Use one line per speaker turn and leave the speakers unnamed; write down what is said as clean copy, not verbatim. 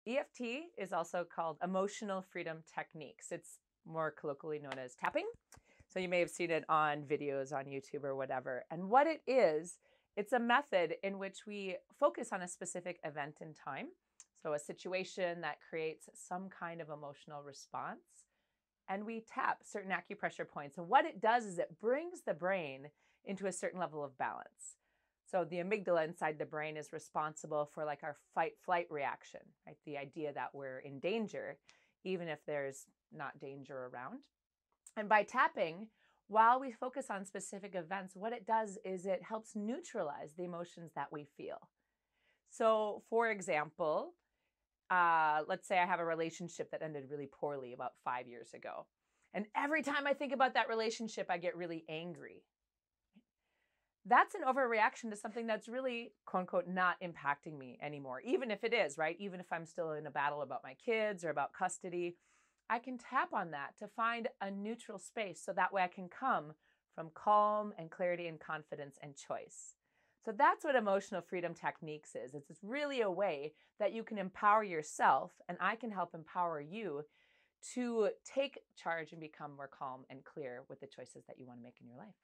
EFT is also called emotional freedom techniques. It's more colloquially known as tapping. So you may have seen it on videos on YouTube or whatever. And what it is, it's a method in which we focus on a specific event in time. So a situation that creates some kind of emotional response. And we tap certain acupressure points. And what it does is it brings the brain into a certain level of balance. So the amygdala inside the brain is responsible for like our fight flight reaction, right? The idea that we're in danger, even if there's not danger around. And by tapping, while we focus on specific events, what it does is it helps neutralize the emotions that we feel. So for example, let's say I have a relationship that ended really poorly about 5 years ago. And every time I think about that relationship, I get really angry. That's an overreaction to something that's really, quote unquote, not impacting me anymore, even if it is, right? Even if I'm still in a battle about my kids or about custody, I can tap on that to find a neutral space so that way I can come from calm and clarity and confidence and choice. So that's what emotional freedom techniques is. It's really a way that you can empower yourself, and I can help empower you to take charge and become more calm and clear with the choices that you want to make in your life.